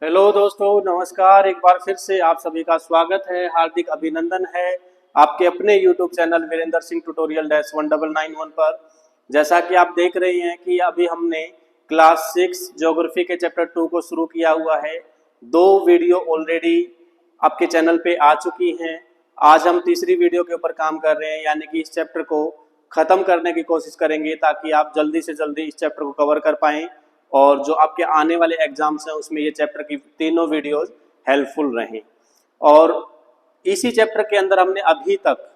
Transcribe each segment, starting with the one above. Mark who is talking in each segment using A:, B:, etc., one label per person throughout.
A: Hello दोस्तों, नमस्कार। एक बार फिर से आप सभी का स्वागत है, हार्दिक अभिनंदन है आपके अपने YouTube channel Virendra Singh tutorial -1991 पर। जैसा कि आप देख रहे हैं कि अभी हमने क्लास 6 ज्योग्राफी के चैप्टर 2 को शुरू किया हुआ है। 2 वीडियो ऑलरेडी आपके चैनल पे आ चुकी हैं। आज हम तीसरी वीडियो के ऊपर काम कर रहे हैं, यानी कि इस चैप्टर को ख़त्म करने की कोशिश करेंगे ताकि आप जल्दी से जल्दी इस चैप्टर को कवर कर पाएँ और जो आपके आने वाले एग्जाम्स हैं उसमें ये चैप्टर की तीनों वीडियोस हेल्पफुल रहें। और इसी चैप्टर के अंदर हमने अभी तक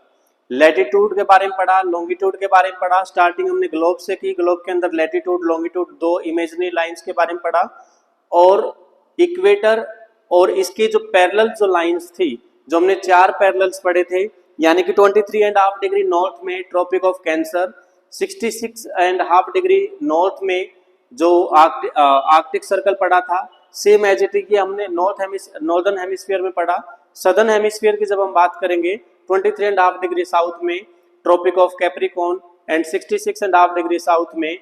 A: लैटिट्यूड के बारे में पढ़ा, लॉन्गिट्यूड के बारे में पढ़ा। स्टार्टिंग हमने ग्लोब से की, ग्लोब के अंदर लैटिट्यूड लॉन्गिट्यूड 2 इमेजिनरी लाइंस के बारे में पढ़ा और इक्वेटर और इसकी जो पैरेलल जो लाइंस थी, जो हमने 4 पैरेलल्स पढ़े थे, यानी कि 23.5 डिग्री नॉर्थ में Tropic of Cancer, 66.5 degree north में जो आर्कटिक सर्कल पढ़ा था। सेम एज इट इज हमने नॉर्दर्न हेमिस्फीयर में पढ़ा। सदर्न हेमिस्फीयर की जब हम बात करेंगे 23.5 डिग्री साउथ में Tropic of Capricorn and 66.5 degree south में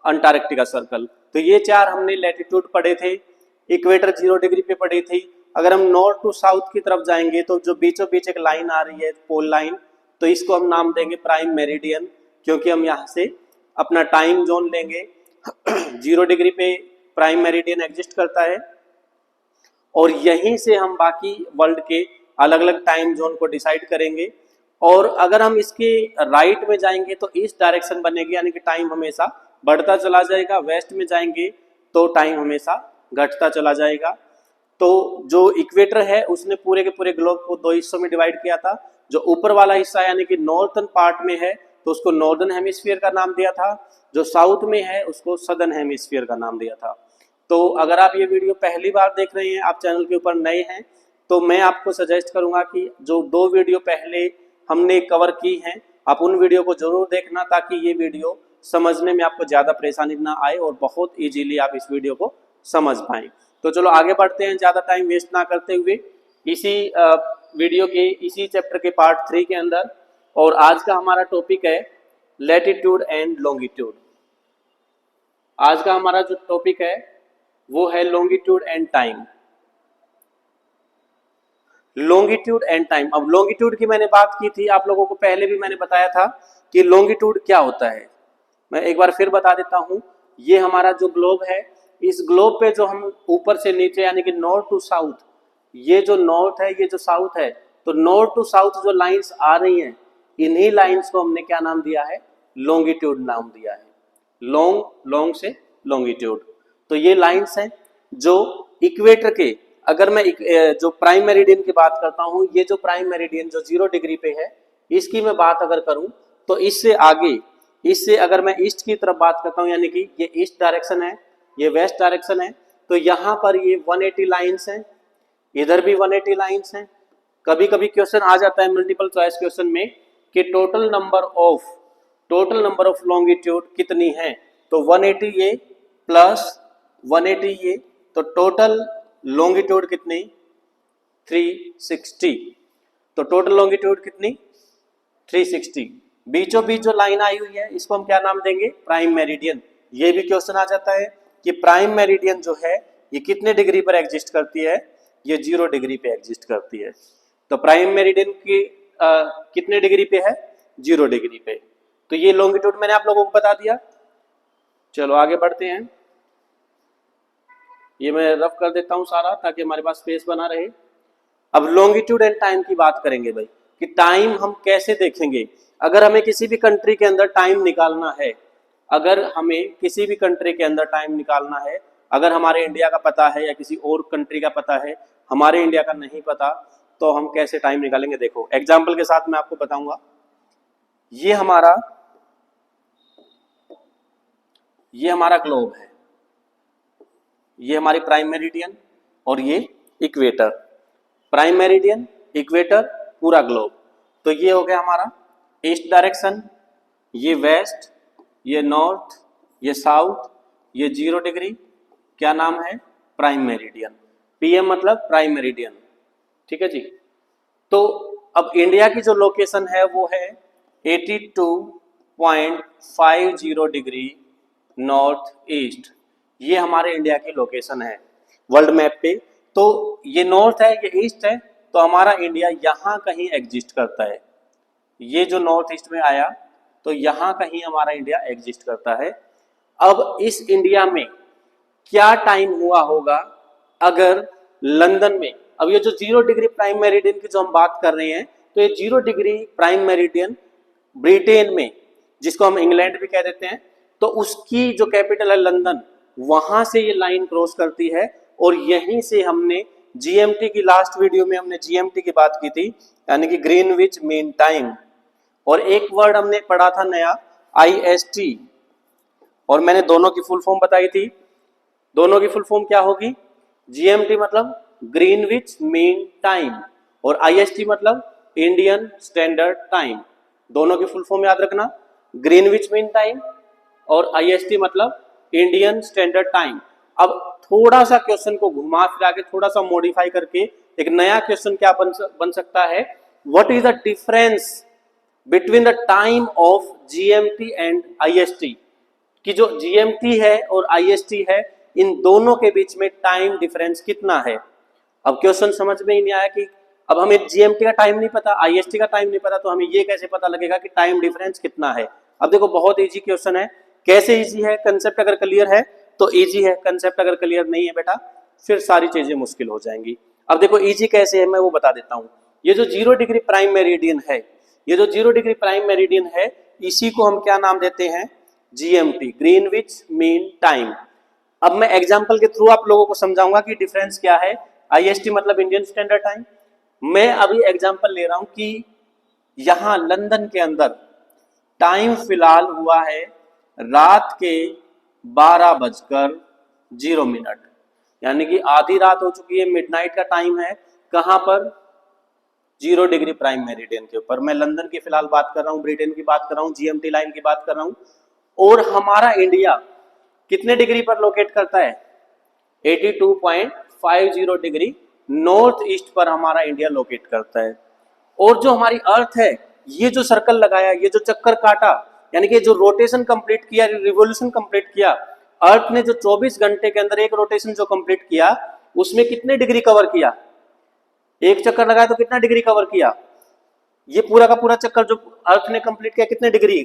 A: अंटार्कटिका सर्कल। तो ये 4 हमने लैटिट्यूड पढ़े थे। इक्वेटर 0 डिग्री पे पढ़ी थी। अगर हम नॉर्थ टू साउथ की तरफ जाएंगे तो जो बीचों बीच एक लाइन आ रही है, पोल लाइन, तो इसको हम नाम देंगे प्राइम मेरिडियन, क्योंकि हम यहाँ से अपना टाइम जोन लेंगे। 0 डिग्री पे प्राइम मेरिडियन एग्जिस्ट करता है और यहीं से हम बाकी वर्ल्ड के अलग अलग टाइम जोन को डिसाइड करेंगे। और अगर हम इसके राइट में जाएंगे तो ईस्ट डायरेक्शन बनेगी, यानी कि टाइम हमेशा बढ़ता चला जाएगा। वेस्ट में जाएंगे तो टाइम हमेशा घटता चला जाएगा। तो जो इक्वेटर है उसने पूरे के पूरे ग्लोब को 2 हिस्सों में डिवाइड किया था। जो ऊपर वाला हिस्सा यानी कि नॉर्थन पार्ट में है तो उसको नॉर्दर्न हेमिस्फीयर का नाम दिया था, जो साउथ में है उसको सदर्न हेमिस्फीयर का नाम दिया था। तो अगर आप ये वीडियो पहली बार देख रहे हैं, आप चैनल के ऊपर नए हैं, तो मैं आपको सजेस्ट करूंगा कि जो 2 वीडियो पहले हमने कवर की हैं, आप उन वीडियो को जरूर देखना ताकि ये वीडियो समझने में आपको ज़्यादा परेशानी ना आए और बहुत ईजीली आप इस वीडियो को समझ पाएँ। तो चलो आगे बढ़ते हैं, ज़्यादा टाइम वेस्ट ना करते हुए इसी वीडियो के इसी चैप्टर के पार्ट 3 के अंदर। और आज का हमारा टॉपिक है लैटिट्यूड एंड लॉन्गिट्यूड। आज का हमारा जो टॉपिक है वो है longitude and time. Longitude and time. अब लॉन्गिट्यूड की मैंने बात की थी, आप लोगों को पहले भी मैंने बताया था कि लॉन्गिट्यूड क्या होता है। मैं एक बार फिर बता देता हूं। ये हमारा जो ग्लोब है, इस ग्लोब पे जो हम ऊपर से नीचे यानी कि नॉर्थ टू साउथ, ये जो नॉर्थ है ये जो साउथ है, तो नॉर्थ टू साउथ जो लाइंस आ रही हैं, इन्हीं लाइंस को हमने क्या नाम दिया है? लॉन्गिट्यूड नाम दिया है। लॉन्ग से लॉन्गिट्यूड। तो ये लाइंस हैं जो इक्वेटर के, अगर मैं जो प्राइम मेरिडियन की बात करता हूं, ये जो प्राइम मेरिडियन जो 0 डिग्री पे है, इसकी मैं बात अगर करूं तो इससे आगे, इससे अगर मैं ईस्ट की तरफ बात करता हूं, यानी कि ये ईस्ट डायरेक्शन है, ये वेस्ट डायरेक्शन है, तो यहाँ पर ये 180 लाइन्स हैं, इधर भी 180 लाइन्स हैं। कभी कभी क्वेश्चन आ जाता है मल्टीपल चॉइस क्वेश्चन में कि टोटल नंबर ऑफ लॉन्गिट्यूड कितनी है, तो 180 ये प्लस 180 ये, तो टोटल लॉन्गिट्यूड कितनी? 360। तो टोटल लॉन्गिट्यूड कितनी? 360। बीचों बीच जो लाइन आई हुई है इसको हम क्या नाम देंगे? Prime meridian. ये भी क्वेश्चन आ जाता है कि प्राइम मेरिडियन जो है ये कितने डिग्री पर एग्जिस्ट करती है? ये 0 डिग्री पे एग्जिस्ट करती है। तो प्राइम मेरिडियन की कितने डिग्री पे है? 0 डिग्री पे। तो ये लॉन्गिट्यूड मैंने आप लोगों को बता दिया। चलो आगे बढ़ते हैं। ये मैं रफ कर देता हूं सारा ताकि हमारे पास स्पेस बना रहे। अब लॉन्गिट्यूड एंड टाइम की बात करेंगे भाई, कि टाइम हम कैसे देखेंगे। अगर हमें किसी भी कंट्री के अंदर टाइम निकालना है, अगर हमें किसी भी कंट्री के अंदर टाइम निकालना है, अगर हमारे इंडिया का पता है या किसी और कंट्री का पता है, हमारे इंडिया का नहीं पता, तो हम कैसे टाइम निकालेंगे? देखो एग्जाम्पल के साथ मैं आपको बताऊंगा। ये हमारा ग्लोब है, ये हमारी प्राइम मेरिडियन और ये इक्वेटर। प्राइम मेरिडियन, इक्वेटर, पूरा ग्लोब। तो ये हो गया हमारा ईस्ट डायरेक्शन, ये वेस्ट, ये नॉर्थ, ये साउथ, ये 0 डिग्री। क्या नाम है? Prime meridian. पीएम मतलब प्राइम मेरिडियन। ठीक है जी। तो अब इंडिया की जो लोकेशन है वो है 82.50 डिग्री नॉर्थ ईस्ट। ये हमारे इंडिया की लोकेशन है। वर्ल्ड मैप पे। तो ये नॉर्थ है, ये ईस्ट है, तो हमारा इंडिया यहाँ कहीं एग्जिस्ट करता है। ये जो नॉर्थ ईस्ट में आया तो यहाँ कहीं हमारा इंडिया एग्जिस्ट करता है। अब इस इंडिया में क्या टाइम हुआ होगा अगर लंदन में, अब ये जो 0 डिग्री प्राइम मेरिडियन की जो हम बात कर रहे हैं, तो ये 0 डिग्री प्राइम मेरिडियन ब्रिटेन में, जिसको हम इंग्लैंड भी कह देते हैं, तो उसकी जो कैपिटल है लंदन, वहां से ये लाइन क्रॉस करती है। और यहीं से हमने जीएमटी की लास्ट वीडियो में हमने जीएमटी की बात की थी, यानी कि ग्रीनविच मीन टाइम। और एक वर्ड हमने पढ़ा था नया, आईएसटी, और मैंने दोनों की फुल फॉर्म बताई थी। दोनों की फुल फॉर्म क्या होगी? जीएमटी मतलब ग्रीनविच मीन टाइम, और आईएसटी मतलब इंडियन स्टैंडर्ड टाइम। दोनों की फुल फॉर्म याद रखना, ग्रीनविच मीन टाइम और आईएसटी मतलब इंडियन स्टैंडर्ड टाइम। अब थोड़ा सा क्वेश्चन को घुमा फिरा के, थोड़ा सा मॉडिफाई करके एक नया क्वेश्चन क्या बन सकता है? What is the difference between the time of GMT and IST? कि जो जीएमटी है और आईएसटी है, इन दोनों के बीच में टाइम डिफरेंस कितना है? अब क्वेश्चन समझ में ही नहीं आया कि अब हमें जीएमटी का टाइम नहीं पता, आईएसटी का टाइम नहीं पता, तो हमें ये कैसे पता लगेगा कि टाइम डिफरेंस कितना है? अब देखो बहुत इजी क्वेश्चन है। कैसे इजी है? कंसेप्ट अगर क्लियर है तो इजी है, कंसेप्ट अगर क्लियर नहीं है बेटा फिर सारी चीजें मुश्किल हो जाएंगी। अब देखो इजी कैसे है मैं वो बता देता हूँ। ये जो 0 डिग्री प्राइम मेरिडियन है, ये जो 0 डिग्री प्राइम मेरिडियन है, इसी को हम क्या नाम देते हैं? GMT, Greenwich mean time. अब मैं एग्जांपल के थ्रू आप लोगों को समझाऊंगा कि डिफरेंस क्या है। आईएसटी मतलब इंडियन स्टैंडर्ड टाइम। मैं अभी एग्जांपल ले रहा हूं कि यहां लंदन के अंदर टाइम फिलहाल हुआ है रात के 12:0 यानी कि आधी रात हो चुकी है, मिडनाइट का टाइम है। कहां पर? 0 डिग्री प्राइम मेरिडियन के ऊपर। मैं लंदन की फिलहाल बात कर रहा हूं, ब्रिटेन की बात कर रहा हूं, जीएमटी लाइन की बात कर रहा हूं। और हमारा इंडिया कितने डिग्री पर लोकेट करता है? 82.50 डिग्री नॉर्थ ईस्ट पर हमारा इंडिया लोकेट करता है। और जो हमारी अर्थ है, ये जो सर्कल लगाया, ये जो चक्कर काटा, यानी कि जो रोटेशन कंप्लीट किया, रिवोल्यूशन कंप्लीट किया, अर्थ ने जो 24 घंटे के अंदर एक रोटेशन जो कंप्लीट किया, उसमें कितने डिग्री कवर किया? एक चक्कर लगाया तो कितना डिग्री कवर किया? ये पूरा का पूरा चक्कर जो अर्थ ने कंप्लीट किया कितने डिग्री?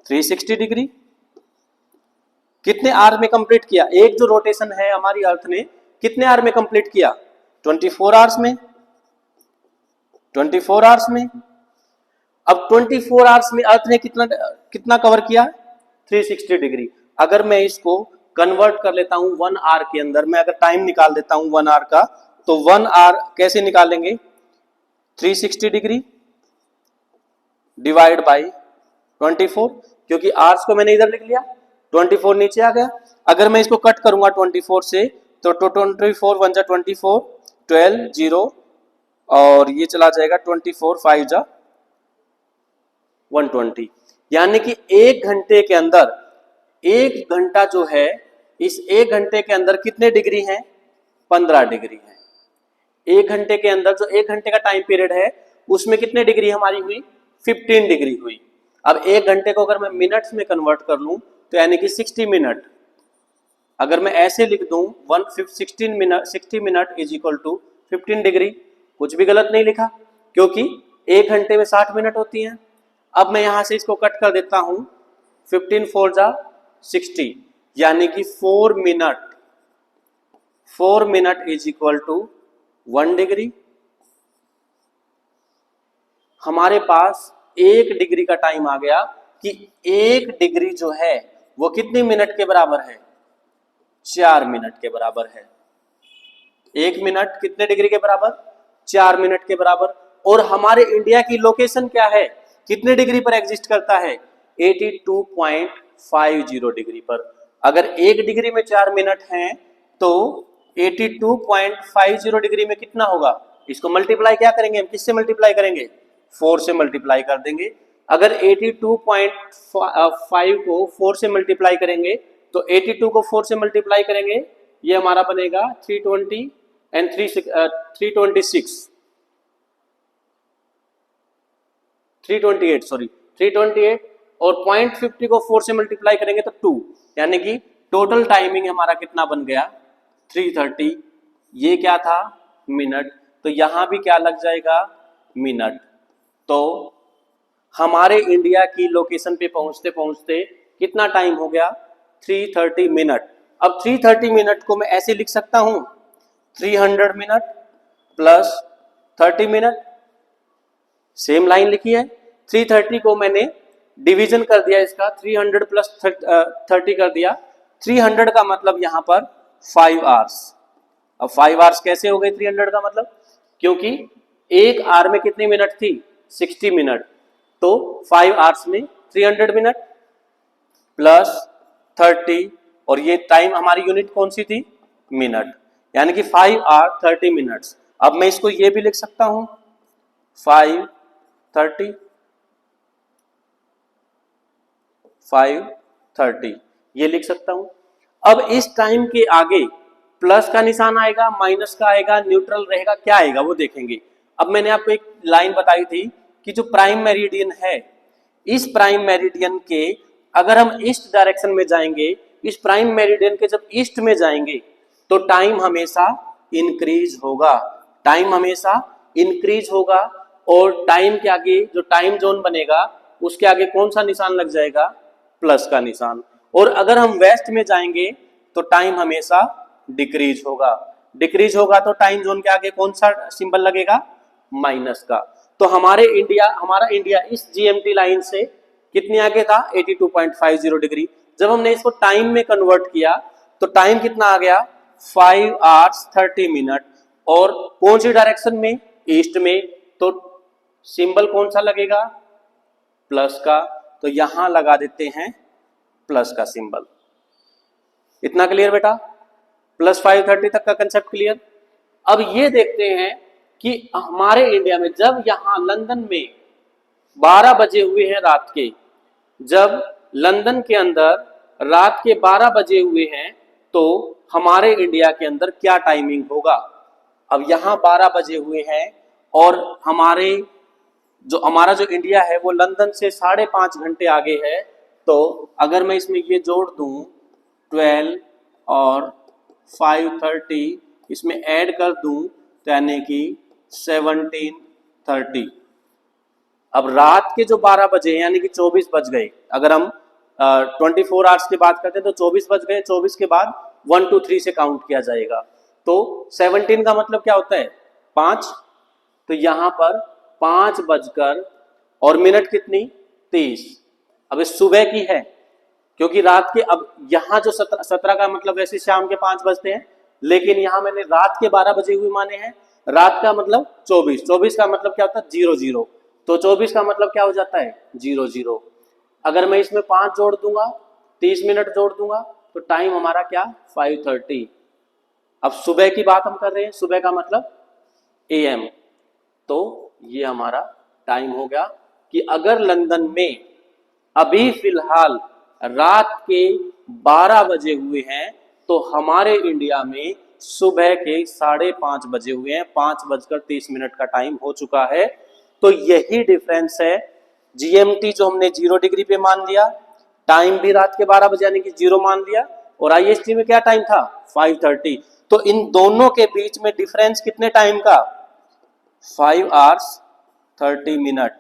A: 360 डिग्री। कितने आवर में कंप्लीट किया? एक जो रोटेशन है हमारी अर्थ ने कितने आवर में कंप्लीट किया? 24 आवर्स में। 24 आवर्स में। अब 24 आवर्स में अर्थ ने कितना कवर किया? 360 डिग्री। अगर मैं इसको कन्वर्ट कर लेता हूं 1 आवर के अंदर, मैं अगर टाइम निकाल देता हूं 1 आवर का, तो 1 आवर कैसे निकालेंगे? 360 डिग्री डिवाइड बाई 24, क्योंकि आवर्स को मैंने इधर लिख लिया, 24 नीचे आ गया। अगर मैं इसको कट करूंगा 24 से, तो 24 1 जा 24, 12 0, और ये चला जाएगा 24 5 जा 120। यानी कि एक घंटे के अंदर, एक घंटा जो है, इस एक घंटे के अंदर कितने डिग्री हैं? 15 डिग्री है। एक घंटे के अंदर जो एक घंटे का टाइम पीरियड है, उसमें कितने डिग्री हमारी हुई? 15 डिग्री हुई। अब एक घंटे को अगर मैं मिनट्स में कन्वर्ट कर लूं, तो यानी कि 60 मिनट। अगर मैं ऐसे लिख दूं 60 minute is equal to 15 degree, कुछ भी गलत नहीं लिखा, क्योंकि एक घंटे में 60 मिनट होती हैं। अब मैं यहां से इसको कट कर देता हूं, 15 4 जा 60, यानी कि 4 minute is equal to 1 degree. हमारे पास 1 डिग्री का टाइम आ गया कि 1 डिग्री जो है वो कितने मिनट के बराबर है? 4 मिनट के बराबर है। 1 मिनट कितने डिग्री के बराबर? 4 मिनट के बराबर। और हमारे इंडिया की लोकेशन क्या है? कितने डिग्री पर एग्जिस्ट करता है? 82.50 डिग्री पर। अगर 1 डिग्री में 4 मिनट हैं, तो 82.50 डिग्री में कितना होगा? इसको मल्टीप्लाई क्या करेंगे हम? किससे मल्टीप्लाई करेंगे? 4 से मल्टीप्लाई कर देंगे। अगर 82.5 को 4 से मल्टीप्लाई करेंगे, तो 82 को 4 से मल्टीप्लाई करेंगे, ये हमारा बनेगा 320 एंड 328 और 0.50 को 4 से मल्टीप्लाई करेंगे तो 2, यानी कि टोटल टाइमिंग हमारा कितना बन गया? 330 ये क्या था, मिनट, तो यहां भी क्या लग जाएगा, मिनट। तो हमारे इंडिया की लोकेशन पे पहुंचते पहुंचते कितना टाइम हो गया, 330 मिनट। अब 330 मिनट को मैं ऐसे लिख सकता हूं, 300 minute plus 30 minute, same line लिखी है। 330 को मैंने डिवीजन कर दिया इसका, 300 प्लस 30 कर दिया, 300 का मतलब यहां पर 5 आवर्स। अब 5 आवर्स कैसे हो गए 300 का मतलब, क्योंकि एक आवर में कितनी मिनट थी, 60 मिनट, तो 5 आवर्स में 300 मिनट प्लस 30, और ये टाइम हमारी यूनिट कौन सी थी, मिनट, यानी कि 5 आवर 30 मिनट्स। अब मैं इसको ये भी लिख सकता हूं 530 ये लिख सकता हूं। अब इस टाइम के आगे प्लस का निशान आएगा, माइनस का आएगा, न्यूट्रल रहेगा, क्या आएगा वो देखेंगे। अब मैंने आपको एक लाइन बताई थी कि जो प्राइम मेरिडियन है, इस प्राइम मेरिडियन के अगर हम ईस्ट डायरेक्शन में जाएंगे, इस प्राइम मेरिडियन के जब ईस्ट में जाएंगे तो टाइम हमेशा इंक्रीज होगा, टाइम हमेशा इंक्रीज होगा, और टाइम के आगे जो टाइम जोन बनेगा उसके आगे कौन सा निशान लग जाएगा, प्लस का निशान। और अगर हम वेस्ट में जाएंगे तो टाइम हमेशा डिक्रीज होगा, डिक्रीज होगा तो टाइम जोन के आगे कौन सा सिंबल लगेगा, माइनस का। तो हमारा इंडिया इस जीएमटी लाइन से कितने आगे था, 82.50 डिग्री। जब हमने इसको टाइम में कन्वर्ट किया तो टाइम कितना आ गया, 5 आवर्स 30 मिनट, और कौन सी डायरेक्शन में, ईस्ट में, तो सिंबल कौन सा लगेगा, प्लस का। तो यहां लगा देते हैं प्लस का सिंबल। इतना क्लियर बेटा, प्लस 530 तक का कंसेप्ट क्लियर। अब ये देखते हैं कि हमारे इंडिया में जब यहां लंदन में 12 बजे हुए हैं रात के, जब लंदन के अंदर रात के 12 बजे हुए हैं तो हमारे इंडिया के अंदर क्या टाइमिंग होगा। अब यहां 12 बजे हुए हैं और हमारा जो इंडिया है वो लंदन से 5.5 घंटे आगे है। तो अगर मैं इसमें ये जोड़ दूं 12 और 5:30 इसमें ऐड कर दूं तो यानी कि 17:30। अब रात के जो 12 बजे यानी कि 24 बज गए, अगर हम 24 आवर्स की बात करते हैं तो 24 बज गए, 24 के बाद 1 2 3 से काउंट किया जाएगा। तो 17 का मतलब क्या होता है, 5, तो यहां पर 5 बजकर और मिनट कितनी, 30। अब इस सुबह की है क्योंकि रात के, अब यहाँ जो 17 का मतलब वैसे शाम के 5 बजते हैं, लेकिन यहाँ मैंने रात के 12 बजे हुए माने हैं। रात का मतलब 24, 24 का मतलब क्या होता है, 00, तो 24 का मतलब क्या हो जाता है, 00। अगर मैं इसमें 5 जोड़ दूंगा, 30 मिनट जोड़ दूंगा, तो टाइम हमारा क्या, 5:30। अब सुबह की बात हम कर रहे हैं, सुबह का मतलब AM, तो ये हमारा टाइम हो गया कि अगर लंदन में अभी फिलहाल रात के 12 बजे हुए हैं तो हमारे इंडिया में सुबह के 5:30 बजे हुए हैं, 5:30 का टाइम हो चुका है। तो यही डिफरेंस है, जीएमटी जो हमने 0 डिग्री पे मान लिया, टाइम भी रात के 12 बजे यानी कि 0 मान लिया, और आईएसटी में क्या टाइम था, 5:30। तो इन दोनों के बीच में डिफरेंस कितने टाइम का, 5 आवर्स 30 मिनट।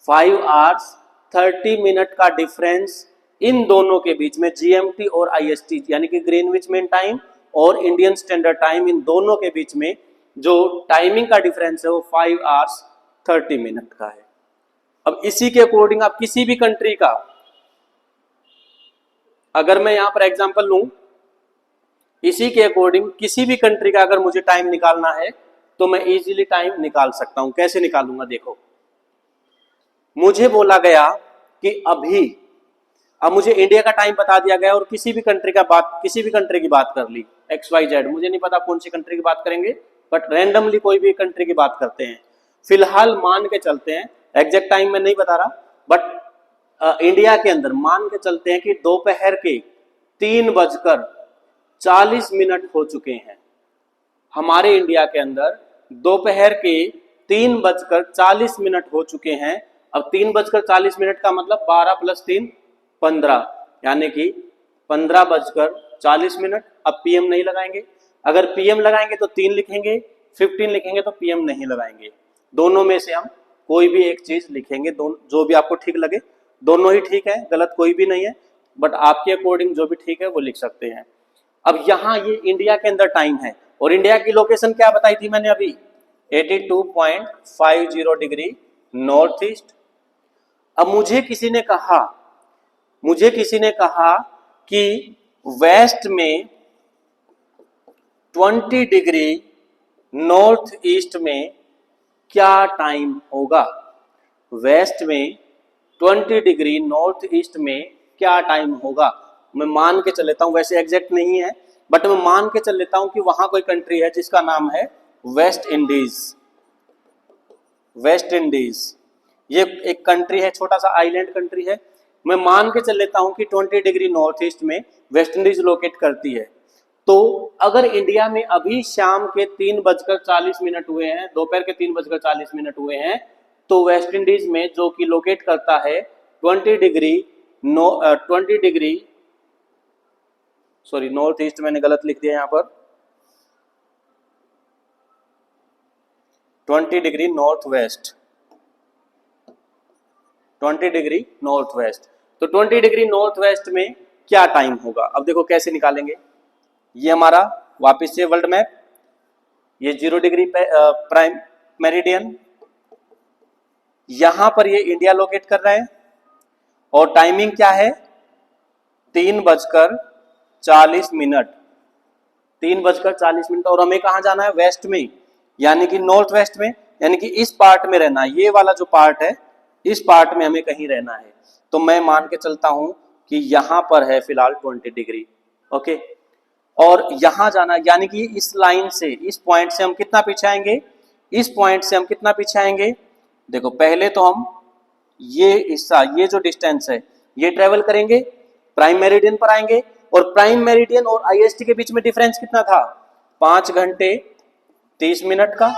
A: 5 आवर्स 30 मिनट का डिफरेंस इन दोनों के बीच में, जीएमटी और आईएसटी यानी कि ग्रीनविच मीन टाइम और इंडियन स्टैंडर्ड टाइम, इन दोनों के बीच में जो टाइमिंग का डिफरेंस है वो 5 आवर्स 30 मिनट का है। अब इसी के अकॉर्डिंग आप किसी भी कंट्री का, अगर मैं यहां पर एग्जांपल लूं, इसी के अकॉर्डिंग किसी भी कंट्री का अगर मुझे टाइम निकालना है तो मैं इजीली टाइम निकाल सकता हूं। कैसे निकालूंगा, देखो, मुझे बोला गया कि अब मुझे इंडिया का टाइम बता दिया गया और किसी भी कंट्री की बात कर ली, XYZ, मुझे नहीं पता कौन सी कंट्री की बात करेंगे, बट रैंडमली कोई भी कंट्री की बात करते हैं। फिलहाल मान के चलते हैं, एग्जैक्ट टाइम मैं नहीं बता रहा, बट इंडिया के अंदर मान के चलते हैं कि दोपहर के 3:40 हो चुके हैं। हमारे इंडिया के अंदर दोपहर के 3:40 हो चुके हैं। अब 3:40 का मतलब 12 + 3 15, यानी कि 15:40। अब PM नहीं लगाएंगे, अगर पीएम लगाएंगे तो 3 लिखेंगे, 15 लिखेंगे तो पीएम नहीं लगाएंगे। दोनों में से हम कोई भी एक चीज लिखेंगे, जो भी आपको ठीक लगे। दोनों ही ठीक है, गलत कोई भी नहीं है, बट आपके अकॉर्डिंग जो भी ठीक है वो लिख सकते हैं। अब यहाँ ये इंडिया के अंदर टाइम है, और इंडिया की लोकेशन क्या बताई थी मैंने अभी, 82.50 डिग्री नॉर्थ ईस्ट। अब मुझे किसी ने कहा कि वेस्ट में 20 डिग्री नॉर्थ ईस्ट में क्या टाइम होगा। वेस्ट में 20 डिग्री नॉर्थ ईस्ट में क्या टाइम होगा। मैं मान के चल लेता हूं, वैसे एग्जैक्ट नहीं है, बट मैं मान के चल लेता हूं कि वहां कोई कंट्री है जिसका नाम है वेस्ट इंडीज। वेस्ट इंडीज ये एक कंट्री है, छोटा सा आइलैंड कंट्री है। मैं मान के चल लेता हूं कि 20 डिग्री नॉर्थ ईस्ट में वेस्ट इंडीज लोकेट करती है। तो अगर इंडिया में अभी शाम के 3:40 हुए हैं, दोपहर के 3:40 हुए हैं, तो वेस्ट इंडीज में जो कि लोकेट करता है 20 डिग्री सॉरी नॉर्थ ईस्ट, मैंने गलत लिख दिया यहाँ पर, 20 degree north west, 20 degree north west. तो 20 डिग्री नॉर्थ वेस्ट में क्या टाइम होगा। अब देखो कैसे निकालेंगे। ये हमारा वापस से वर्ल्ड मैप, ये 0 डिग्री प्राइम मेरिडियन, यहां पर ये इंडिया लोकेट कर रहा है, और टाइमिंग क्या है 3:40, 3:40, और हमें कहां जाना है वेस्ट में, यानी कि नॉर्थ वेस्ट में, यानी कि इस पार्ट में रहना है। ये वाला जो पार्ट है इस पार्ट में हमें कहीं रहना है। तो मैं मान के चलता हूं कि यहां पर है फिलहाल 20 डिग्री, ओके। और यहां जाना, यानी कि इस लाइन से, इस पॉइंट से हम कितना पीछे आएंगे, इस पॉइंट से हम कितना पीछे आएंगे। देखो पहले तो हम ये हिस्सा, ये जो डिस्टेंस है ये ट्रेवल करेंगे, प्राइम मेरिडियन पर आएंगे, और प्राइम मेरिडियन और आईएसटी के बीच में डिफरेंस कितना था, 5 घंटे 30 मिनट का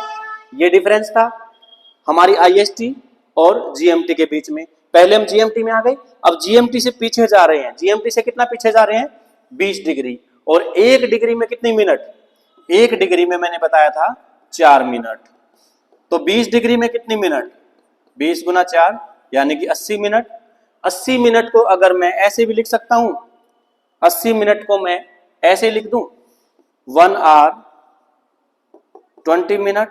A: ये डिफरेंस था हमारी आईएसटी और जीएमटी के बीच में। पहले हम जीएमटी में आ गए, अब जीएमटी से पीछे जा रहे हैं। जीएमटी से कितना पीछे जा रहे हैं, 20 डिग्री, और 1 डिग्री में कितनी मिनट, 1 डिग्री में मैंने बताया था 4 मिनट। तो 20 डिग्री में कितनी मिनट, 20 गुना 4 यानी कि 80 मिनट। 80 मिनट को अगर मैं ऐसे भी लिख सकता हूं, 80 मिनट को मैं ऐसे लिख दूं 1 आवर 20 मिनट,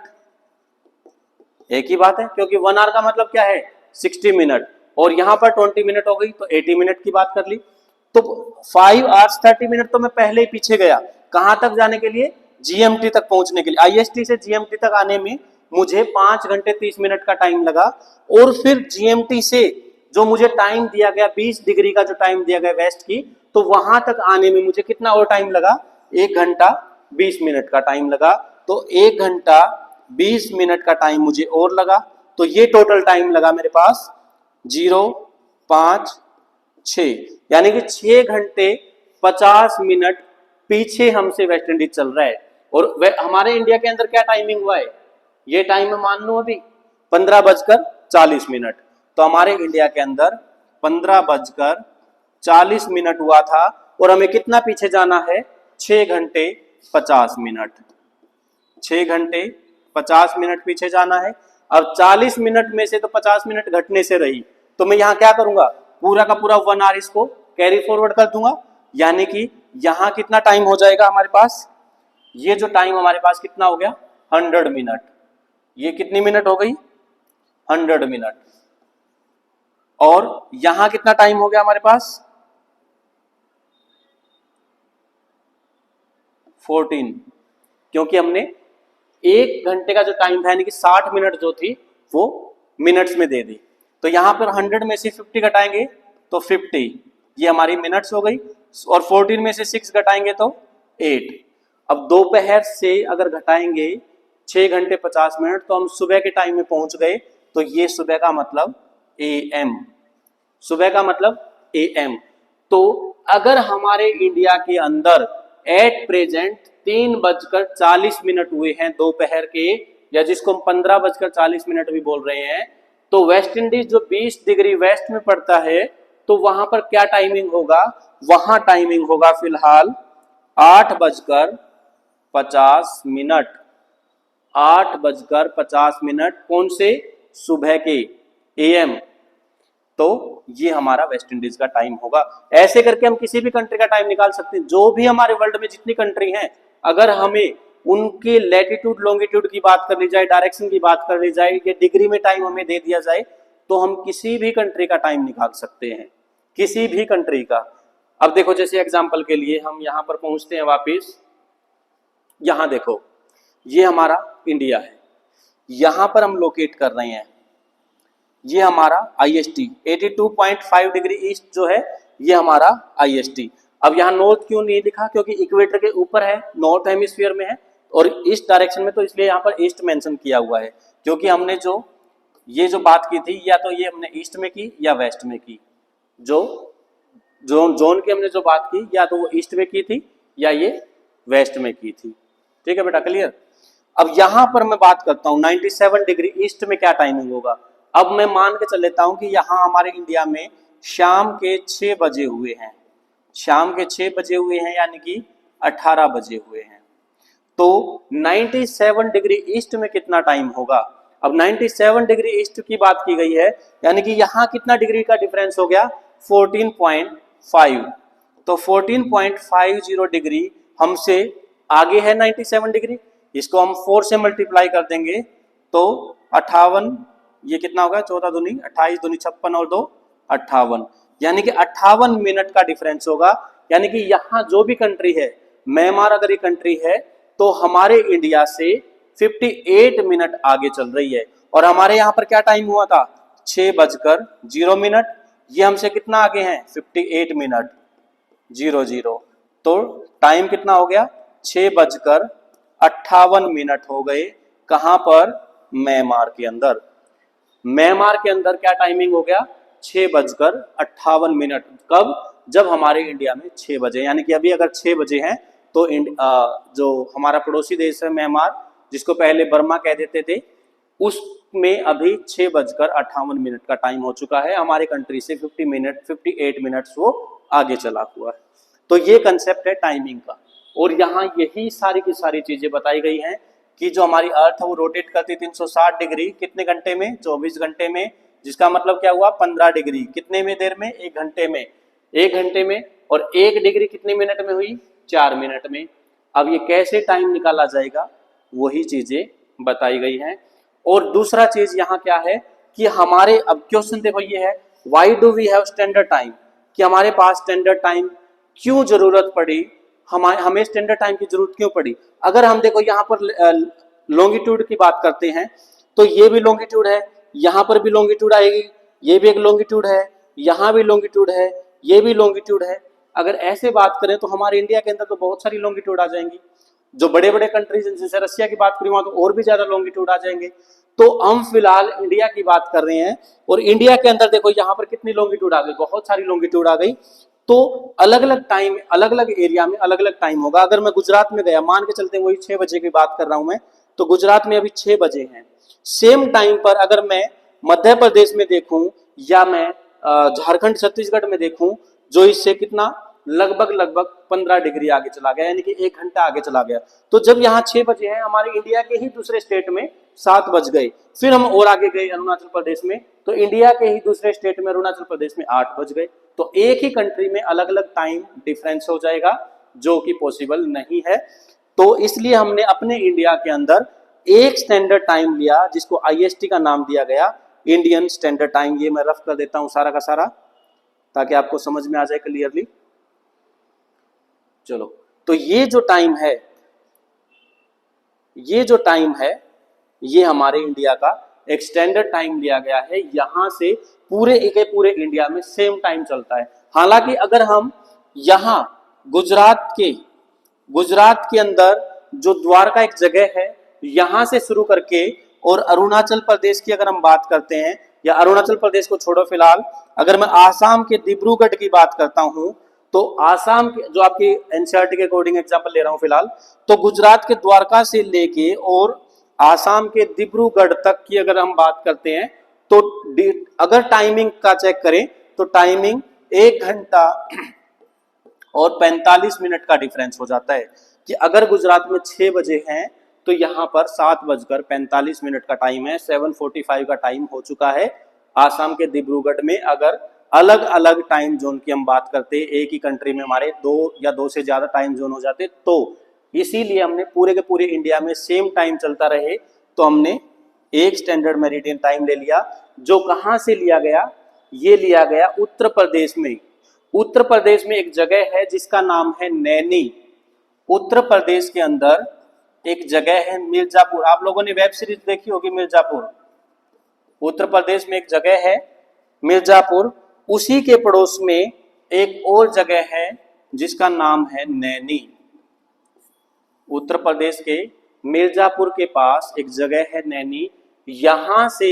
A: एक ही बात है, क्योंकि 1 आवर का मतलब क्या है 60 मिनट, और यहां पर 20 मिनट हो गई तो 80 मिनट की बात कर ली। तो 5 आवर्स 30 मिनट तो मैं पहले ही पीछे गया, कहां तक जाने के लिए, जीएमटी तक पहुंचने के लिए। आईएसटी से जीएमटी तक आने में मुझे 5 घंटे 30 मिनट का टाइम लगा, और फिर जीएमटी से जो मुझे टाइम दिया गया 20 डिग्री का जो टाइम दिया गया वेस्ट की, तो वहां तक आने में मुझे कितना और टाइम लगा, 1 घंटा 20 मिनट का टाइम लगा। तो 1 घंटा 20 मिनट का टाइम मुझे और लगा, तो ये टोटल टाइम लगा मेरे पास 0.56, यानी कि 6 घंटे 50 मिनट पीछे हमसे वेस्ट इंडीज चल रहा है। और हमारे इंडिया के अंदर क्या टाइमिंग हुआ है, ये टाइम मैं मान लूं अभी 15:40, तो हमारे इंडिया के अंदर 15:40 हुआ था, और हमें कितना पीछे जाना है, 6 घंटे 50 मिनट, 6 घंटे 50 मिनट पीछे जाना है। अब 40 मिनट में से तो 50 मिनट घटने से रही, तो मैं यहां क्या करूंगा, पूरा का पूरा 1 आवर इसको कैरी फॉरवर्ड कर दूंगा, यानी कि यहां कितना टाइम हो जाएगा हमारे पास, ये जो टाइम हमारे पास कितना हो गया 100 मिनट। ये कितनी मिनट हो गई 100 मिनट, और यहां कितना टाइम हो गया हमारे पास 14, क्योंकि हमने 1 घंटे का जो टाइम था यानी कि 60 मिनट जो थी वो मिनट्स में दे दी। तो यहां पर 100 में से 50 घटाएंगे तो 50, ये हमारी मिनट्स हो गई, और 14 में से 6 घटाएंगे तो 8। अब दोपहर से अगर घटाएंगे 6 घंटे 50 मिनट, तो हम सुबह के टाइम में पहुंच गए। तो ये सुबह का मतलब AM, सुबह का मतलब AM। तो अगर हमारे इंडिया के अंदर एट प्रेजेंट 3:40 हुए हैं दोपहर के, या जिसको हम 15:40 भी बोल रहे हैं, तो वेस्ट इंडीज जो 20 डिग्री वेस्ट में पड़ता है, तो वहां पर क्या टाइमिंग होगा, वहां टाइमिंग होगा फिलहाल 8:50 8:50 8:50 कौन से, सुबह के, AM। तो ये हमारा वेस्ट इंडीज का टाइम होगा। ऐसे करके हम किसी भी कंट्री का टाइम निकाल सकते हैं। जो भी हमारे वर्ल्ड में जितनी कंट्री हैं, अगर हमें उनके लैटिट्यूड लॉन्गिट्यूड की बात कर ली जाए, डायरेक्शन की बात कर ली जाए, ये डिग्री में टाइम हमें दे दिया जाए, तो हम किसी भी कंट्री का टाइम निकाल सकते हैं, किसी भी कंट्री का। अब देखो, जैसे एग्जांपल के लिए हम यहां पर पहुंचते हैं वापिस। यहां देखो, ये हमारा इंडिया है, यहां पर हम लोकेट कर रहे हैं। ये हमारा IST 82.5 डिग्री ईस्ट जो है, ये हमारा IST। अब यहाँ नॉर्थ क्यों नहीं लिखा, क्योंकि इक्वेटर के ऊपर है, नॉर्थ हेमिस्फीयर में है, और ईस्ट डायरेक्शन में, तो इसलिए यहाँ पर ईस्ट मेंशन किया हुआ है। क्योंकि हमने जो ये जो बात की थी, या तो ये हमने ईस्ट में की या वेस्ट में की। जो जोन की हमने जो बात की, या तो वो ईस्ट में की थी या ये वेस्ट में की थी। ठीक है बेटा, क्लियर। अब यहां पर मैं बात करता हूं 97 डिग्री ईस्ट में क्या टाइमिंग होगा। अब मैं मान के चल लेता हूं कि यहां हमारे इंडिया में शाम के 6 बजे हुए हैं, शाम के 6 बजे हुए हैं, यानी कि 18 बजे हुए हैं। तो 97 डिग्री ईस्ट में कितना टाइम होगा। अब 97 डिग्री ईस्ट की बात की गई है, यानी कि यहां कितना डिग्री का डिफरेंस हो गया, 14.5। तो 14.50 डिग्री हमसे आगे है 97 डिग्री। इसको हम 4 से मल्टीप्लाई कर देंगे तो 58, ये कितना होगा, 14 दूनी 28, दूनी 56 और 2 58, यानी कि 58 मिनट का डिफरेंस होगा। यानी कि यहाँ जो भी कंट्री है, म्यांमार अगर ये कंट्री है, तो हमारे इंडिया से 58 मिनट आगे चल रही है। और हमारे यहाँ पर क्या टाइम हुआ था, 6:0 ये हमसे कितना आगे हैं, 58 मिनट 00। तो टाइम कितना हो गया, 6:58 हो गए। कहां पर, म्यांमार के अंदर। म्यांमार के अंदर क्या टाइमिंग हो गया, 6:58। कब, जब हमारे इंडिया में 6 बजे, यानी कि अभी अगर 6 बजे हैं, तो जो हमारा पड़ोसी देश है म्यांमार, जिसको पहले बर्मा कह देते थे, उसमें अभी 6:58 का टाइम हो चुका है। हमारे कंट्री से 58 मिनट्स वो आगे चला हुआ है। तो ये कंसेप्ट है टाइमिंग का। और यहाँ यही सारी की सारी चीजें बताई गई हैं कि जो हमारी अर्थ है वो रोटेट करती 360 डिग्री कितने घंटे में, 24 घंटे में। जिसका मतलब क्या हुआ, 15 डिग्री कितने में देर में, 1 घंटे में, 1 घंटे में। और 1 डिग्री कितने मिनट में हुई, 4 मिनट में। अब ये कैसे टाइम निकाला जाएगा, वही चीजें बताई गई हैं। और दूसरा चीज यहाँ क्या है कि हमारे, अब क्वेश्चन देखो ये है, why do we have standard time, कि हमारे पास स्टैंडर्ड टाइम क्यों जरूरत पड़ी, हमें स्टैंडर्ड टाइम की जरूरत क्यों पड़ी। अगर हम देखो यहाँ पर लॉन्गिट्यूड की बात करते हैं, तो ये भी लॉन्गिट्यूड है, यहाँ पर भी लॉन्गिट्यूड आएगी, ये भी एक लॉन्गिट्यूड है, यहाँ भी लॉन्गिट्यूड है, ये भी लॉन्गिट्यूड है। अगर ऐसे बात करें तो हमारे इंडिया के अंदर तो बहुत सारी लॉन्गिट्यूड आ जाएंगी। जो बड़े बड़े कंट्रीज जैसे रशिया की बात करें, वहां तो और भी ज्यादा लॉन्गिट्यूड आ जाएंगे। तो हम फिलहाल इंडिया की बात कर रहे हैं, और इंडिया के अंदर देखो यहाँ पर कितनी लॉन्गिट्यूड आ गई, बहुत सारी लॉन्गिट्यूड आ गई। तो अलग अलग टाइम, अलग अलग एरिया में अलग अलग टाइम होगा। अगर मैं गुजरात में गया, मान के चलते हैं वही 6 बजे की बात कर रहा हूं मैं, तो गुजरात में अभी 6 बजे हैं। सेम टाइम पर अगर मैं मध्य प्रदेश में देखूं, या मैं झारखंड छत्तीसगढ़ में देखूं, जो इससे कितना लगभग 15 डिग्री आगे चला गया, यानी कि 1 घंटा आगे चला गया। तो जब यहाँ 6 बजे हैं, हमारे इंडिया के ही दूसरे स्टेट में 7 बज गए। फिर हम और आगे गए अरुणाचल प्रदेश में, तो इंडिया के ही दूसरे स्टेट में अरुणाचल प्रदेश में 8 बज गए। तो एक ही कंट्री में अलग अलग टाइम डिफरेंस हो जाएगा, जो कि पॉसिबल नहीं है। तो इसलिए हमने अपने इंडिया के अंदर एक स्टैंडर्ड टाइम लिया, जिसको IST का नाम दिया गया, इंडियन स्टैंडर्ड टाइम। ये मैं रफ कर देता हूं सारा का सारा, ताकि आपको समझ में आ जाए क्लियरली। चलो, तो ये जो टाइम है, ये हमारे इंडिया का एक स्टैंडर्ड टाइम लिया गया है। यहां से पूरे इंडिया में सेम टाइम चलता है। हालांकि अगर हम यहां गुजरात के अंदर जो द्वारका एक जगह है, यहां से शुरू करके, और अरुणाचल प्रदेश की अगर हम बात करते हैं, या अरुणाचल प्रदेश को छोड़ो फिलहाल, अगर मैं आसाम के डिब्रूगढ़ की बात करता हूं, तो आसाम के, जो आपकी एनसीईआरटी के अकॉर्डिंग एग्जांपल ले रहा हूं फिलहाल, तो गुजरात के द्वारका से लेके और आसाम के डिब्रूगढ़ तक की अगर हम बात करते हैं, तो अगर टाइमिंग का चेक करें तो टाइमिंग 1 घंटा और 45 मिनट का डिफरेंस हो जाता है। कि अगर गुजरात में 6 बजे हैं तो यहाँ पर 7:45 का टाइम है, 7:45 का टाइम हो चुका है। आसाम के डिब्रूगढ़ में अगर अलग अलग टाइम जोन की हम बात करते, एक ही कंट्री में हमारे 2 या 2 से ज्यादा टाइम जोन हो जाते, तो इसीलिए हमने पूरे के पूरे इंडिया में सेम टाइम चलता रहे, तो हमने एक स्टैंडर्ड मेरिडियन टाइम ले लिया। जो कहां से लिया गया, ये लिया गया उत्तर प्रदेश में। उत्तर प्रदेश में एक जगह है जिसका नाम है नैनी। उत्तर प्रदेश के अंदर एक जगह है मिर्जापुर, आप लोगों ने वेब सीरीज देखी होगी मिर्जापुर। उत्तर प्रदेश में एक जगह है मिर्जापुर, उसी के पड़ोस में एक और जगह है जिसका नाम है नैनी। उत्तर प्रदेश के मिर्जापुर के पास एक जगह है नैनी, यहां से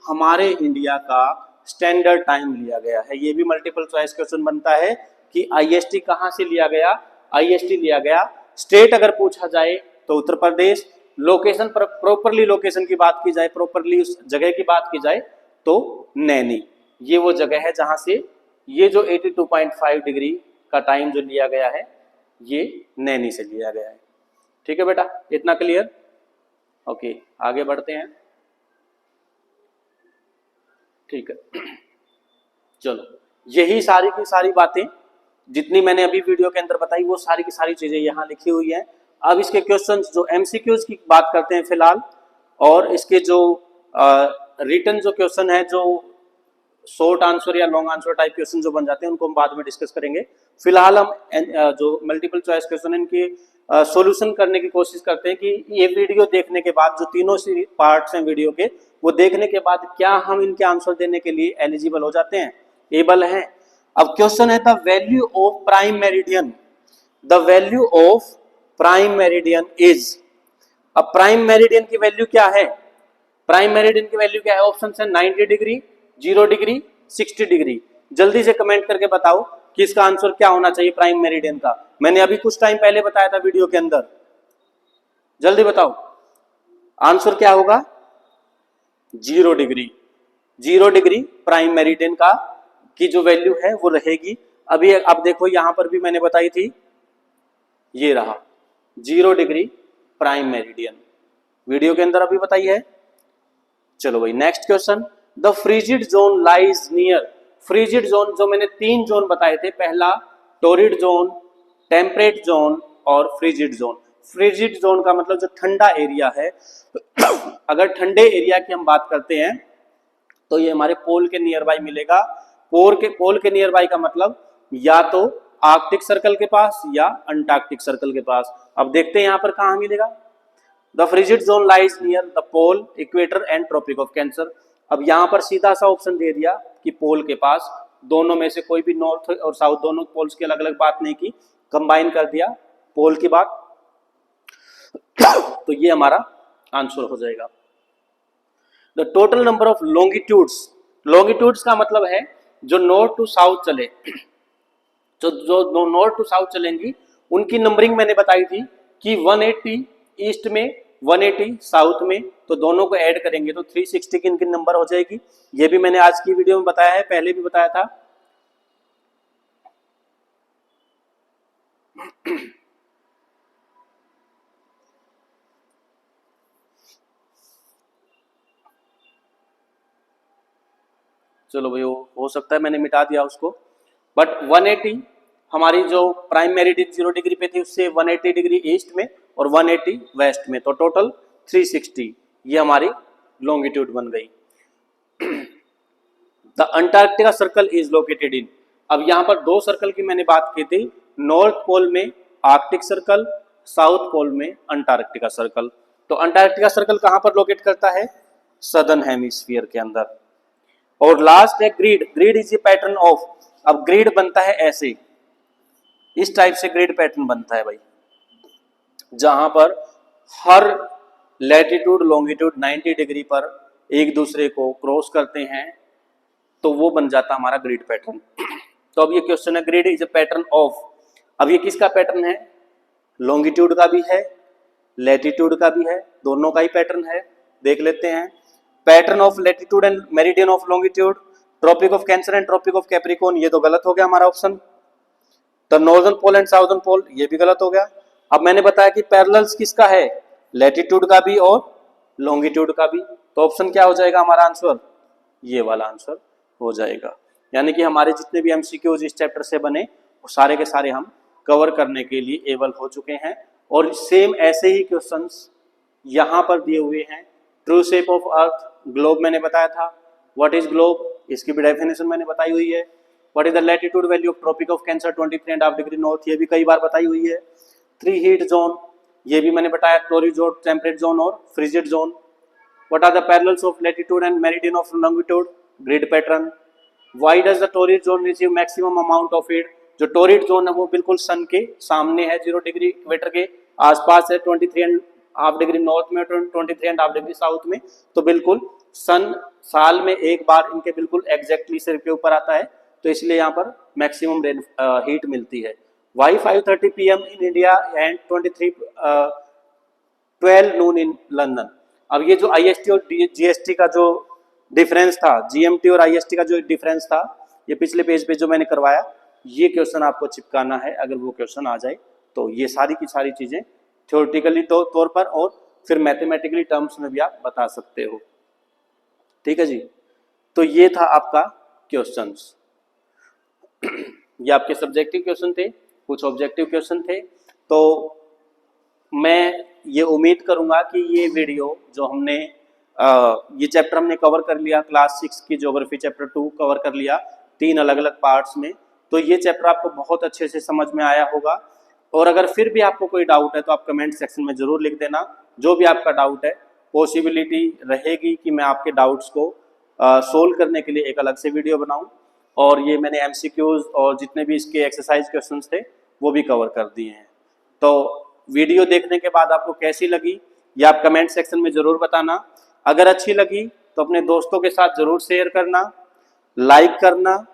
A: हमारे इंडिया का स्टैंडर्ड टाइम लिया गया है। ये भी मल्टीपल चॉइस क्वेश्चन बनता है कि आईएसटी कहां से लिया गया। आईएसटी लिया गया, स्टेट अगर पूछा जाए तो उत्तर प्रदेश, लोकेशन पर प्रॉपरली लोकेशन की बात की जाए, प्रॉपरली उस जगह की बात की जाए तो नैनी। ये वो जगह है जहां से ये जो 82.5 डिग्री का टाइम जो लिया गया है ये नैनी से लिया गया है। ठीक है बेटा, इतना क्लियर? ओके, आगे बढ़ते हैं। ठीक है, चलो, यही सारी की सारी बातें जितनी मैंने अभी वीडियो के अंदर बताई वो सारी की सारी चीजें यहाँ लिखी हुई हैं। अब इसके क्वेश्चंस जो एमसीक्यूज की बात करते हैं फिलहाल, और इसके जो रिटन जो क्वेश्चन है, जो शॉर्ट आंसर या लॉन्ग आंसर टाइप क्वेश्चन जो बन जाते हैं उनको हम बाद में डिस्कस करेंगे। फिलहाल हम जो मल्टीपल चॉइस क्वेश्चन इनकी सॉल्यूशन करने की कोशिश करते हैं कि ये वीडियो देखने के बाद, जो तीनों पार्ट्स हैं वीडियो के, वो देखने के बाद क्या हम इनके आंसर देने के लिए एलिजिबल हो जाते हैं, एबल हैं। अब क्वेश्चन है the value of prime meridian. The value of prime meridian is. अब प्राइम मेरिडियन की वैल्यू क्या है? प्राइम मेरिडियन की वैल्यू क्या है? ऑप्शन है 90 डिग्री, 0 डिग्री, 60 डिग्री। जल्दी से कमेंट करके बताओ कि इसका आंसर क्या होना चाहिए प्राइम मेरिडियन का। मैंने अभी कुछ टाइम पहले बताया था वीडियो के अंदर, जल्दी बताओ आंसर क्या होगा? 0 डिग्री। 0 डिग्री प्राइम मेरिडियन का की जो वैल्यू है वो रहेगी। अभी अब देखो यहां पर भी मैंने बताई थी, ये रहा 0 डिग्री प्राइम मेरिडियन, वीडियो के अंदर अभी बताई है। चलो भाई, next question, the frigid zone lies near. Frigid zone जो मैंने 3 जोन बताए थे, पहला टोरिड जोन, टेम्परेट जोन और फ्रीजिड जोन। फ्रीजिड जोन का मतलब जो ठंडा एरिया है। अगर ठंडे एरिया की हम बात करते हैं तो ये हमारे पोल के नियर बाई मिलेगा। पोल के नियर बाई का मतलब या तो आर्कटिक सर्कल के पास या अंटार्कटिक सर्कल के पास। अब देखते हैं यहाँ पर कहाँ मिलेगा। The frigid zone lies near the pole, equator and tropic of Cancer. अब यहाँ पर सीधा सा ऑप्शन दे दिया कि पोल के पास, दोनों में से कोई भी, नॉर्थ और साउथ दोनों पोल्स की अलग अलग बात नहीं की, कंबाइन कर दिया पोल की बात। तो ये हमारा आंसर हो जाएगा। The total number of longitudes. Longitudes का मतलब है जो नॉर्थ टू साउथ चले, जो नॉर्थ टू साउथ चलेंगी उनकी नंबरिंग मैंने बताई थी कि 180 ईस्ट में, 180 साउथ में, तो दोनों को ऐड करेंगे तो 360 की इनकी नंबर हो जाएगी। ये भी मैंने आज की वीडियो में बताया है, पहले भी बताया था। चलो भाई, हो सकता है मैंने मिटा दिया उसको, बट 180 हमारी जो प्राइम मेरिडियन 0 डिग्री पे थी उससे 180 डिग्री ईस्ट में और 180 वेस्ट में, तो टोटल 360 ये हमारी लॉन्गिट्यूड बन गई। The Antarctica circle is located in. अब यहाँ पर 2 सर्कल की मैंने बात की थी, नॉर्थ पोल में आर्कटिक सर्कल, साउथ पोल में अंटार्कटिका सर्कल। तो अंटार्कटिका सर्कल कहाँ पर लोकेट करता है? सदर्न हेमिस्फीयर के अंदर। और लास्ट है grid. Grid is a pattern of. अब ग्रिड बनता है ऐसे, इस टाइप से ग्रिड पैटर्न बनता है भाई, जहां पर हर लैटिट्यूड लॉन्गिट्यूड 90 डिग्री पर एक दूसरे को क्रॉस करते हैं, तो वो बन जाता हमारा ग्रिड पैटर्न। तो अब ये क्वेश्चन है, grid is a pattern of. अब ये किसका पैटर्न है? लॉन्गिट्यूड का भी है, लैटिट्यूड का भी है, दोनों का ही पैटर्न है। देख लेते हैं। Pattern of latitude and meridian of longitude, tropic of cancer and tropic of capricorn, ये तो गलत हो गया हमारा option. The northern pole and southern pole, ये भी गलत हो गया। अब मैंने बताया कि पैरेलल्स किसका है, लैटिट्यूड का भी और लॉन्गिट्यूड का भी। तो ऑप्शन क्या हो जाएगा हमारा आंसर, ये वाला आंसर हो जाएगा। यानी कि हमारे जितने भी एमसीक्यूज इस चैप्टर से बने वो सारे के सारे हम कवर करने के लिए एबल हो चुके हैं। और सेम ऐसे ही क्वेश्चंस यहाँ पर दिए हुए हैं। True shape of earth, globe मैंने बताया था, व्हाट इज ग्लोब, इसकी भी डेफिनेशन मैंने बताई हुई है। What is the latitude value of Tropic of Cancer 23.5 degree north, ये भी कई बार बताई हुई है। 3 हीट जोन, ये भी मैंने बताया, टोरिड जोन, टेम्परेट जोन और frigid zone. What are the parallels of latitude and meridian of longitude, grid pattern. Why does the torrid zone receive maximum amount of heat, जो टोरिड जोन है वो बिल्कुल सन के सामने है, 0 डिग्री इक्वेटर के आसपास है, 23.5 डिग्री नॉर्थ में, 23.5 डिग्री साउथ में। तो बिल्कुल सन साल में एक बार इनके बिल्कुल एग्जैक्टली सिर के ऊपर आता है, तो इसलिए यहाँ पर मैक्सिमम हीट मिलती है। Why 5:30 PM in India and 12 noon in London. अब ये जो IST और GST का जो डिफरेंस था, GMT और IST का जो डिफरेंस था, ये पिछले पेज पे जो मैंने करवाया, ये क्वेश्चन आपको चिपकाना है। अगर वो क्वेश्चन आ जाए तो ये सारी की सारी चीजें थ्योरेटिकली तौर पर और फिर मैथमेटिकली टर्म्स में भी आप बता सकते हो। ठीक है जी, तो ये था आपका क्वेश्चंस। ये आपके सब्जेक्टिव क्वेश्चन थे, कुछ ऑब्जेक्टिव क्वेश्चन थे। तो मैं ये उम्मीद करूंगा कि ये वीडियो जो हमने ये चैप्टर हमने कवर कर लिया, क्लास 6 की ज्योग्राफी चैप्टर 2 कवर कर लिया 3 अलग अलग पार्ट्स में। तो ये चैप्टर आपको बहुत अच्छे से समझ में आया होगा। और अगर फिर भी आपको कोई डाउट है तो आप कमेंट सेक्शन में ज़रूर लिख देना, जो भी आपका डाउट है। पॉसिबिलिटी रहेगी कि मैं आपके डाउट्स को सोल्व करने के लिए एक अलग से वीडियो बनाऊं। और ये मैंने MCQs और जितने भी इसके एक्सरसाइज क्वेश्चंस थे वो भी कवर कर दिए हैं। तो वीडियो देखने के बाद आपको कैसी लगी ये आप कमेंट सेक्शन में ज़रूर बताना। अगर अच्छी लगी तो अपने दोस्तों के साथ ज़रूर शेयर करना, लाइक करना,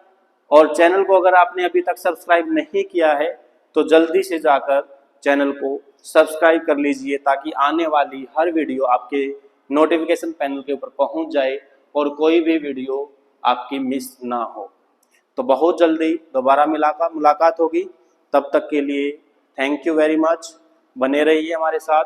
A: और चैनल को अगर आपने अभी तक सब्सक्राइब नहीं किया है तो जल्दी से जाकर चैनल को सब्सक्राइब कर लीजिए, ताकि आने वाली हर वीडियो आपके नोटिफिकेशन पैनल के ऊपर पहुंच जाए और कोई भी वीडियो आपकी मिस ना हो। तो बहुत जल्दी दोबारा मुलाकात होगी। तब तक के लिए थैंक यू वेरी मच। बने रहिए हमारे साथ।